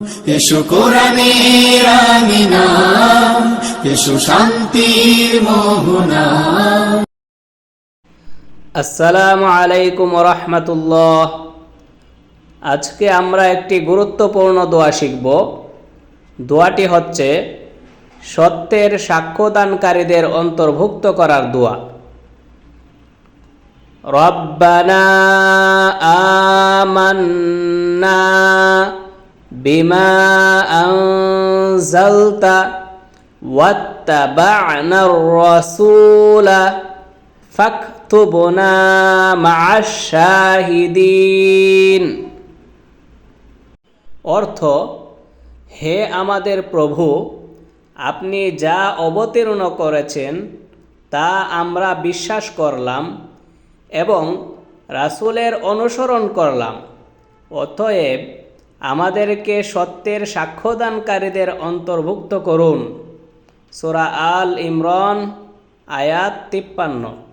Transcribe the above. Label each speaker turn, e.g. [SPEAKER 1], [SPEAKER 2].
[SPEAKER 1] এসো কোরআনের আমিনা, এসো শান্তির মোহনা।
[SPEAKER 2] আসসালামু আলাইকুম রাহমাতুল্লাহ। আজকে আমরা একটি গুরুত্বপূর্ণ দোয়া শিখব। দোয়াটি হচ্ছে সত্যের সাক্ষ্যদানকারীদের অন্তর্ভুক্ত করার দোয়া। রব্বানা আমান্না বিমা আনজালতা ওয়াত্তাবা'নার রাসূলা ফাকতুবনা মা'আশ শাহিদিন। অর্থ, হে আমাদের প্রভু, আপনি যা অবতীর্ণ করেছেন তা আমরা বিশ্বাস করলাম এবং রাসূলের অনুসরণ করলাম, অতএব আমাদেরকে সত্যের সাক্ষ্যদানকারীদের অন্তর্ভুক্ত করুন। সূরা আল ইমরান আয়াত 53।